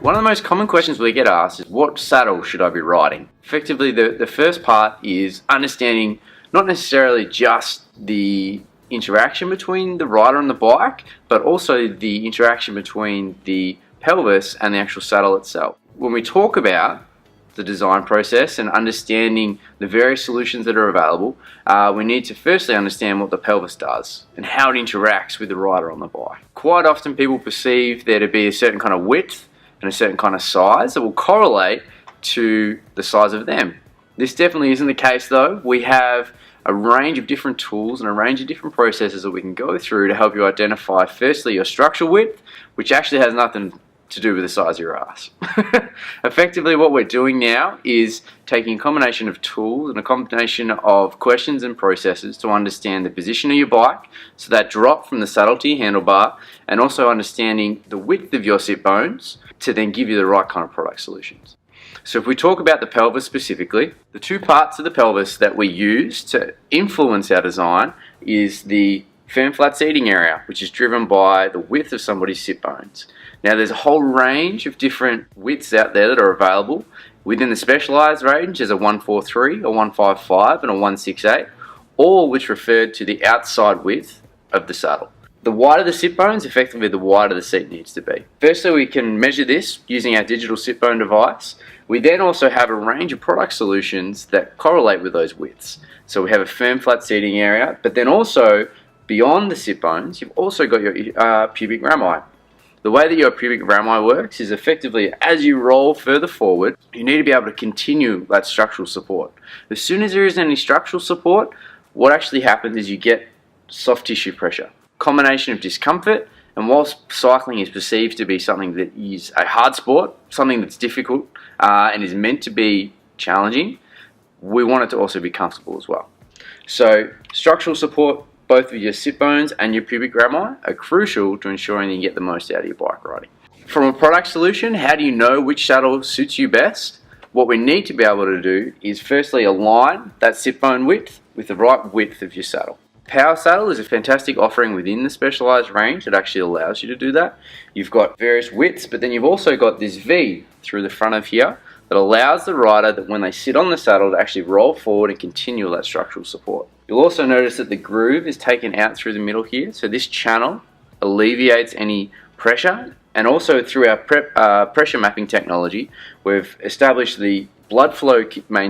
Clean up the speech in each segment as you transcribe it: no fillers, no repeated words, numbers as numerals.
One of the most common questions we get asked is, what saddle should I be riding? Effectively, the first part is understanding not necessarily just the interaction between the rider and the bike, but also the interaction between the pelvis and the actual saddle itself. When we talk about the design process and understanding the various solutions that are available, we need to firstly understand what the pelvis does and how it interacts with the rider on the bike. Quite often people perceive there to be a certain kind of width and a certain kind of size that will correlate to the size of them. This definitely isn't the case though. We have a range of different tools and a range of different processes that we can go through to help you identify firstly your structural width, which actually has nothing to do with the size of your ass. Effectively what we're doing now is taking a combination of tools and a combination of questions and processes to understand the position of your bike, so that drop from the saddle to your handlebar, and also understanding the width of your sit bones to then give you the right kind of product solutions. So if we talk about the pelvis specifically, the two parts of the pelvis that we use to influence our design is the firm flat seating area, which is driven by the width of somebody's sit bones. Now there's a whole range of different widths out there that are available. Within the specialised range there's a 143, a 155 and a 168, all which referred to the outside width of the saddle. The wider the sit bones, effectively the wider the seat needs to be. Firstly, we can measure this using our digital sit bone device. We then also have a range of product solutions that correlate with those widths. So we have a firm flat seating area, but then also beyond the sit bones, you've also got your pubic rami. The way that your pubic rami works is effectively as you roll further forward, you need to be able to continue that structural support. As soon as there is any structural support, what actually happens is you get soft tissue pressure. Combination of discomfort, and whilst cycling is perceived to be something that is a hard sport, something that's difficult and is meant to be challenging, we want it to also be comfortable as well. So structural support, both of your sit bones and your pubic rami, are crucial to ensuring that you get the most out of your bike riding. From a product solution, how do you know which saddle suits you best? What we need to be able to do is firstly align that sit bone width with the right width of your saddle. Power saddle is a fantastic offering within the specialised range that actually allows you to do that. You've got various widths, but then you've also got this V through the front of here that allows the rider that when they sit on the saddle to actually roll forward and continue that structural support. You'll also notice that the groove is taken out through the middle here, so this channel alleviates any pressure, and also through our pressure mapping technology we've established the blood flow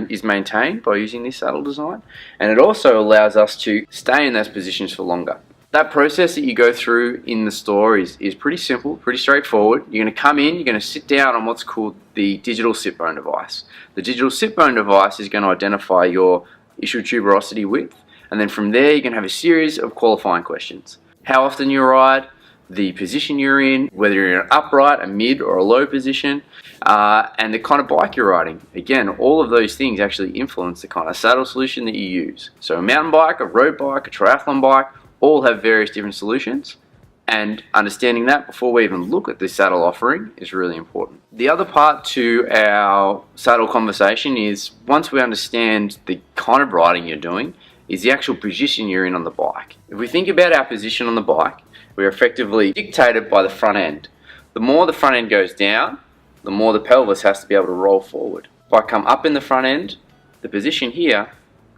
is maintained by using this saddle design, and it also allows us to stay in those positions for longer. That process that you go through in the store is pretty simple, pretty straightforward. You're going to come in, you're going to sit down on what's called the digital sit bone device. The digital sit bone device is going to identify your ischial tuberosity width, and then from there you're going to have a series of qualifying questions. How often you ride, the position you're in, whether you're in an upright, a mid or a low position, and the kind of bike you're riding. Again, all of those things actually influence the kind of saddle solution that you use. So a mountain bike, a road bike, a triathlon bike, all have various different solutions, and understanding that before we even look at this saddle offering is really important. The other part to our saddle conversation is, once we understand the kind of riding you're doing, is the actual position you're in on the bike. If we think about our position on the bike, we're effectively dictated by the front end. The more the front end goes down, the more the pelvis has to be able to roll forward. If I come up in the front end, the position here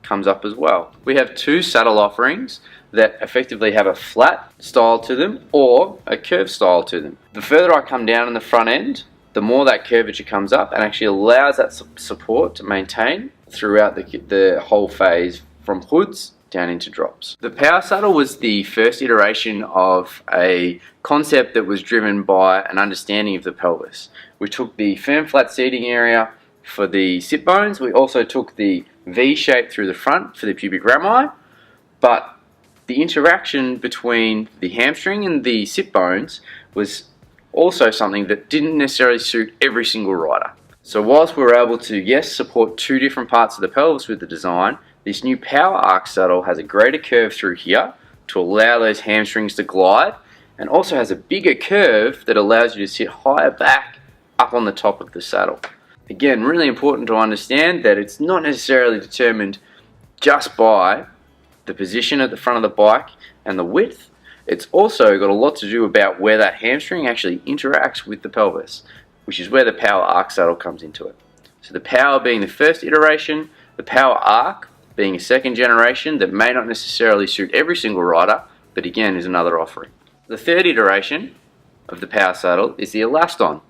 comes up as well. We have two saddle offerings that effectively have a flat style to them or a curved style to them. The further I come down in the front end, the more that curvature comes up and actually allows that support to maintain throughout the whole phase from hoods down into drops. The power saddle was the first iteration of a concept that was driven by an understanding of the pelvis. We took the firm flat seating area for the sit bones. We also took the V shape through the front for the pubic rami, but the interaction between the hamstring and the sit bones was also something that didn't necessarily suit every single rider. So whilst we were able to, yes, support two different parts of the pelvis with the design, this new power arc saddle has a greater curve through here to allow those hamstrings to glide, and also has a bigger curve that allows you to sit higher back up on the top of the saddle. Again, really important to understand that it's not necessarily determined just by the position at the front of the bike and the width. It's also got a lot to do about where that hamstring actually interacts with the pelvis. which is where the power arc saddle comes into it. So the power being the first iteration, the power arc being a second generation that may not necessarily suit every single rider, but again is another offering. The third iteration of the power saddle is the elaston.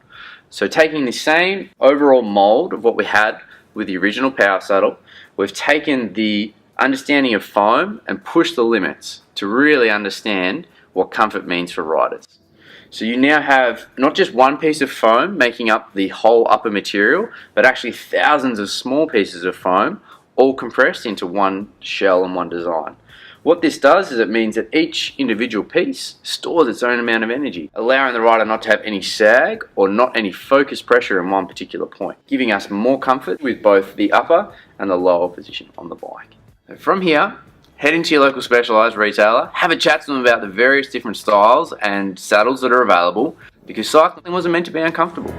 So taking the same overall mold of what we had with the original power saddle, we've taken the understanding of foam and pushed the limits to really understand what comfort means for riders. So you now have not just one piece of foam making up the whole upper material, but actually thousands of small pieces of foam all compressed into one shell and one design. What this does is it means that each individual piece stores its own amount of energy, allowing the rider not to have any sag or not any focused pressure in one particular point, giving us more comfort with both the upper and the lower position on the bike. So from here, head into your local specialised retailer, have a chat to them about the various different styles and saddles that are available, because cycling wasn't meant to be uncomfortable.